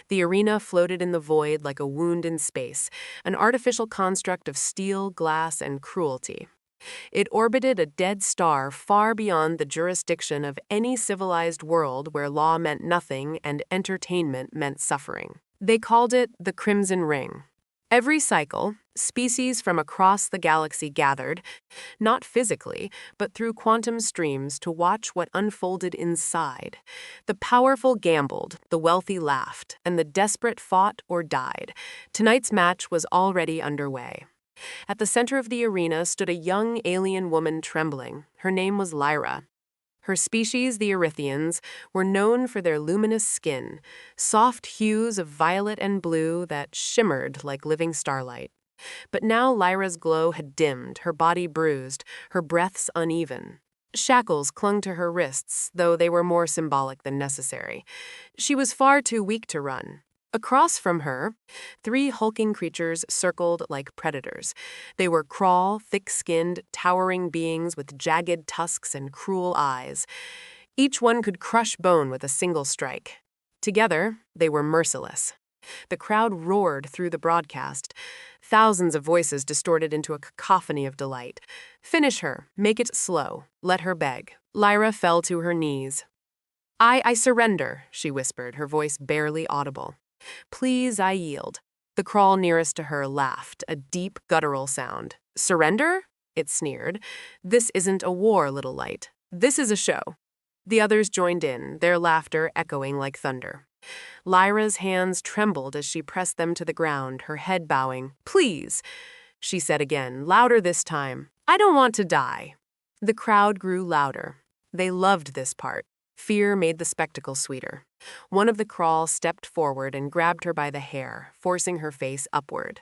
The arena floated in the void like a wound in space, an artificial construct of steel, glass, and cruelty. It orbited a dead star far beyond the jurisdiction of any civilized world where law meant nothing and entertainment meant suffering. They called it the Crimson Ring. Every cycle, species from across the galaxy gathered, not physically, but through quantum streams to watch what unfolded inside. The powerful gambled, the wealthy laughed, and the desperate fought or died. Tonight's match was already underway. At the center of the arena stood a young alien woman trembling. Her name was Lyra. Her species, the Erythians, were known for their luminous skin, soft hues of violet and blue that shimmered like living starlight. But now Lyra's glow had dimmed, her body bruised, her breaths uneven. Shackles clung to her wrists, though they were more symbolic than necessary. She was far too weak to run. Across from her, 3 hulking creatures circled like predators. They were crawl, thick-skinned, towering beings with jagged tusks and cruel eyes. Each one could crush bone with a single strike. Together, they were merciless. The crowd roared through the broadcast. Thousands of voices distorted into a cacophony of delight. Finish her. Make it slow. Let her beg. Lyra fell to her knees. I surrender, she whispered, her voice barely audible. Please, I yield. The crawl nearest to her laughed, a deep, guttural sound. Surrender? It sneered. This isn't a war, little light. This is a show. The others joined in, their laughter echoing like thunder. Lyra's hands trembled as she pressed them to the ground, her head bowing. Please, she said again, louder this time. I don't want to die. The crowd grew louder. They loved this part. Fear made the spectacle sweeter. One of the crawl stepped forward and grabbed her by the hair, forcing her face upward.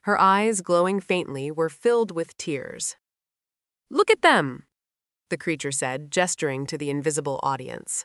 Her eyes, glowing faintly, were filled with tears. Look at them, the creature said, gesturing to the invisible audience.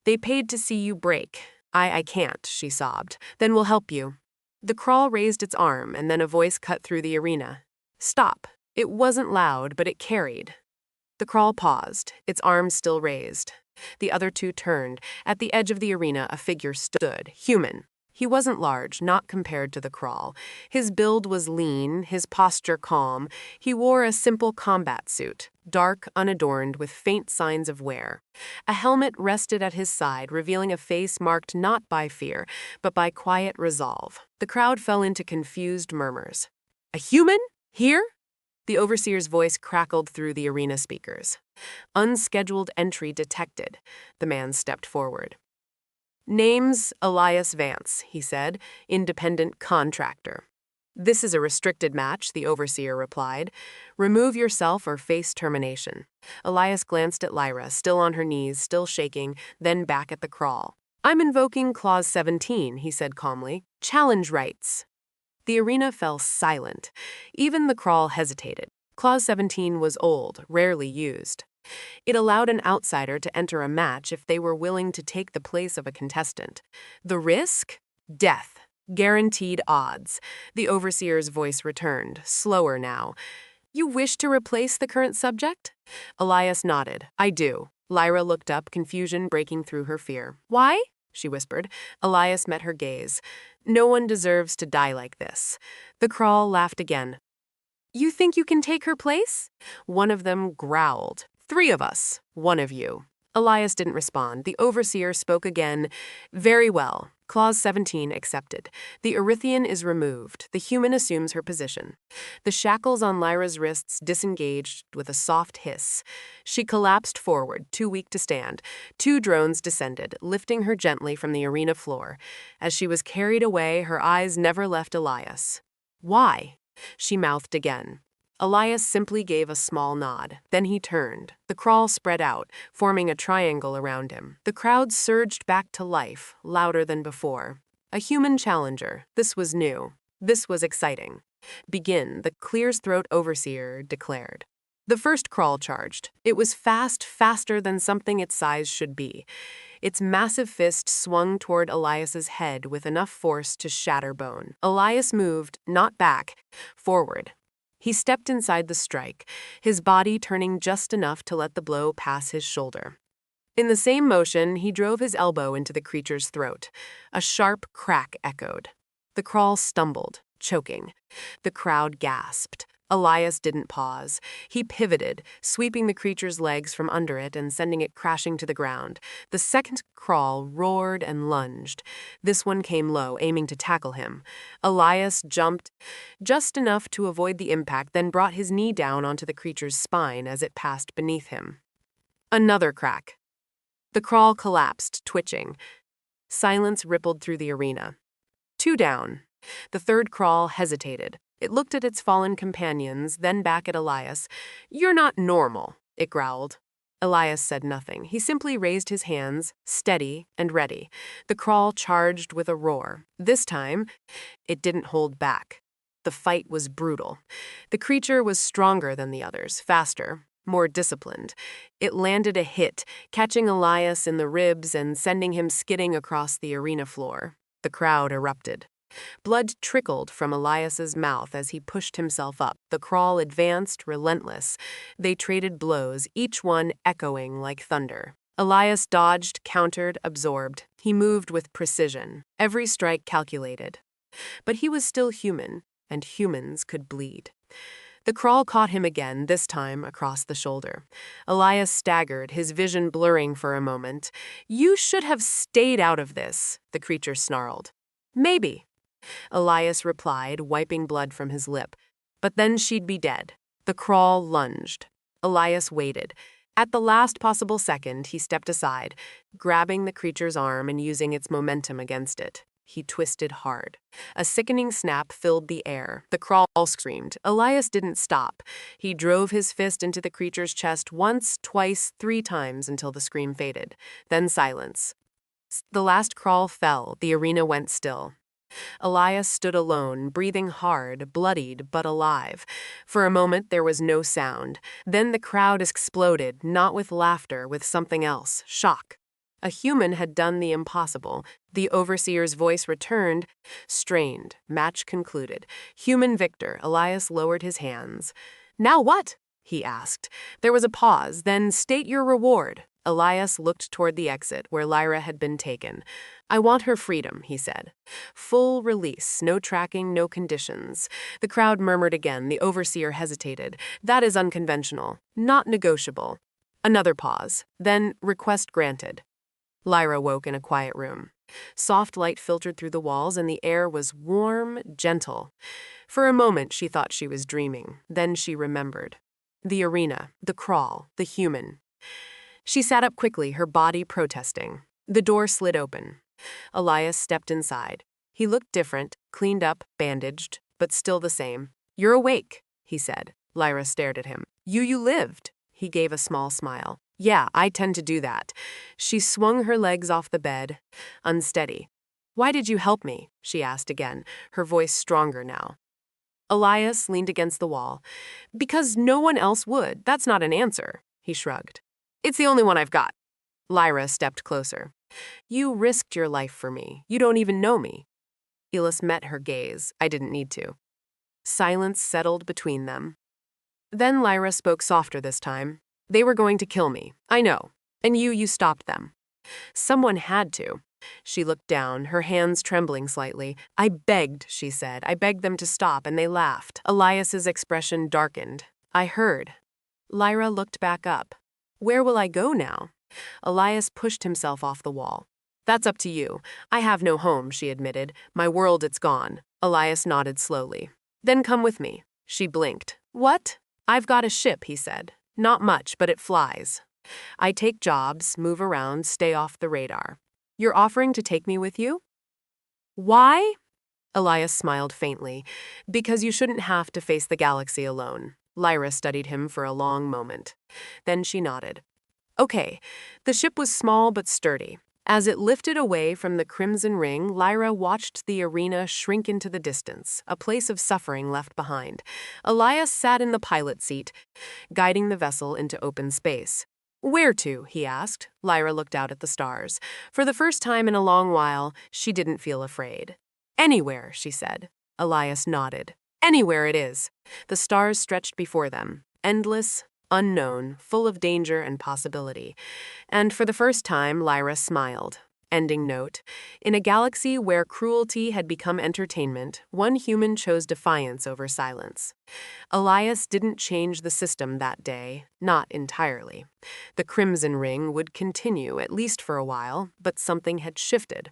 They paid to see you break. I can't, she sobbed. Then we'll help you. The crawl raised its arm, and then a voice cut through the arena. Stop. It wasn't loud, but it carried. The crawl paused, its arm still raised. The other 2 turned. At the edge of the arena, a figure stood, human. He wasn't large, not compared to the crawl. His build was lean, his posture calm. He wore a simple combat suit, dark, unadorned, with faint signs of wear. A helmet rested at his side, revealing a face marked not by fear, but by quiet resolve. The crowd fell into confused murmurs. A human? Here? The overseer's voice crackled through the arena speakers. Unscheduled entry detected. The man stepped forward. Name's Elias Vance, he said, independent contractor. This is a restricted match, the overseer replied. Remove yourself or face termination. Elias glanced at Lyra, still on her knees, still shaking, then back at the crawl. I'm invoking Clause 17, he said calmly. Challenge rights. The arena fell silent. Even the crawl hesitated. Clause 17 was old, rarely used. It allowed an outsider to enter a match if they were willing to take the place of a contestant. The risk? Death. Guaranteed odds. The overseer's voice returned, slower now. You wish to replace the current subject? Elias nodded. I do. Lyra looked up, confusion breaking through her fear. Why? She whispered. Elias met her gaze. No one deserves to die like this. The crawl laughed again. You think you can take her place? One of them growled. 3 of us, 1 of you. Elias didn't respond. The overseer spoke again. Very well. Clause 17 accepted. The Erythian is removed. The human assumes her position. The shackles on Lyra's wrists disengaged with a soft hiss. She collapsed forward, too weak to stand. 2 drones descended, lifting her gently from the arena floor. As she was carried away, her eyes never left Elias. Why? She mouthed again. Elias simply gave a small nod. Then he turned. The crawl spread out, forming a triangle around him. The crowd surged back to life, louder than before. A human challenger. This was new. This was exciting. Begin, the clear-throat overseer declared. The first crawl charged. It was fast, faster than something its size should be. Its massive fist swung toward Elias's head with enough force to shatter bone. Elias moved, not back, forward. He stepped inside the strike, his body turning just enough to let the blow pass his shoulder. In the same motion, he drove his elbow into the creature's throat. A sharp crack echoed. The crawl stumbled, choking. The crowd gasped. Elias didn't pause. He pivoted, sweeping the creature's legs from under it and sending it crashing to the ground. The second crawl roared and lunged. This one came low, aiming to tackle him. Elias jumped just enough to avoid the impact, then brought his knee down onto the creature's spine as it passed beneath him. Another crack. The crawl collapsed, twitching. Silence rippled through the arena. 2 down. The third crawl hesitated. It looked at its fallen companions, then back at Elias. "You're not normal," it growled. Elias said nothing. He simply raised his hands, steady and ready. The crawl charged with a roar. This time, it didn't hold back. The fight was brutal. The creature was stronger than the others, faster, more disciplined. It landed a hit, catching Elias in the ribs and sending him skidding across the arena floor. The crowd erupted. Blood trickled from Elias's mouth as he pushed himself up. The crawl advanced, relentless. They traded blows, each one echoing like thunder. Elias dodged, countered, absorbed. He moved with precision, every strike calculated. But he was still human, and humans could bleed. The crawl caught him again, this time across the shoulder. Elias staggered, his vision blurring for a moment. "You should have stayed out of this," the creature snarled. "Maybe," Elias replied, wiping blood from his lip. "But then she'd be dead." The crawl lunged. Elias waited. At the last possible second, he stepped aside, grabbing the creature's arm and using its momentum against it. He twisted hard. A sickening snap filled the air. The crawl screamed. Elias didn't stop. He drove his fist into the creature's chest once, twice, 3 times until the scream faded. Then silence. The last crawl fell. The arena went still. Elias stood alone, breathing hard, bloodied but alive. For a moment there was no sound. Then the crowd exploded, not with laughter, with something else, shock. A human had done the impossible. The overseer's voice returned, strained. Match concluded. Human victor. Elias lowered his hands. "Now what?" he asked. There was a pause, then "State your reward." Elias looked toward the exit, where Lyra had been taken. "I want her freedom," he said. "Full release, no tracking, no conditions." The crowd murmured again. The overseer hesitated. "That is unconventional. Not negotiable." Another pause. Then, "Request granted." Lyra woke in a quiet room. Soft light filtered through the walls, and the air was warm, gentle. For a moment, she thought she was dreaming. Then she remembered. The arena, the crawl, the human. She sat up quickly, her body protesting. The door slid open. Elias stepped inside. He looked different, cleaned up, bandaged, but still the same. "You're awake," he said. Lyra stared at him. You lived." He gave a small smile. "Yeah, I tend to do that." She swung her legs off the bed, unsteady. "Why did you help me?" she asked again, her voice stronger now. Elias leaned against the wall. "Because no one else would. That's not an answer," he shrugged. "It's the only one I've got." Lyra stepped closer. "You risked your life for me. You don't even know me." Elias met her gaze. "I didn't need to." Silence settled between them. Then Lyra spoke softer this time. "They were going to kill me. I know. And you stopped them." "Someone had to." She looked down, her hands trembling slightly. "I begged," she said. "I begged them to stop, and they laughed." Elias's expression darkened. "I heard." Lyra looked back up. "Where will I go now?" Elias pushed himself off the wall. "That's up to you. I have no home," she admitted. "My world, it's gone." Elias nodded slowly. "Then come with me." She blinked. "What?" "I've got a ship," he said. "Not much, but it flies. I take jobs, move around, stay off the radar. You're offering to take me with you?" "Why?" Elias smiled faintly. "Because you shouldn't have to face the galaxy alone." Lyra studied him for a long moment. Then she nodded. "Okay." The ship was small but sturdy. As it lifted away from the crimson ring, Lyra watched the arena shrink into the distance, a place of suffering left behind. Elias sat in the pilot seat, guiding the vessel into open space. "Where to?" he asked. Lyra looked out at the stars. For the first time in a long while, she didn't feel afraid. "Anywhere," she said. Elias nodded. "Anywhere it is." The stars stretched before them, endless, unknown, full of danger and possibility. And for the first time, Lyra smiled. Ending note. In a galaxy where cruelty had become entertainment, one human chose defiance over silence. Elias didn't change the system that day, not entirely. The Crimson Ring would continue, at least for a while, but something had shifted.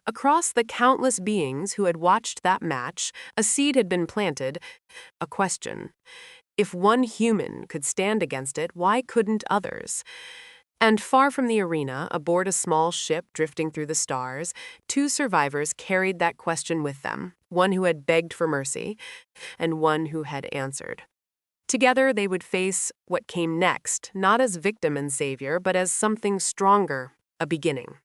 Across the countless beings who had watched that match, a seed had been planted, a question. If one human could stand against it, why couldn't others? And far from the arena, aboard a small ship drifting through the stars, two survivors carried that question with them, one who had begged for mercy, and one who had answered. Together, they would face what came next, not as victim and savior, but as something stronger, a beginning.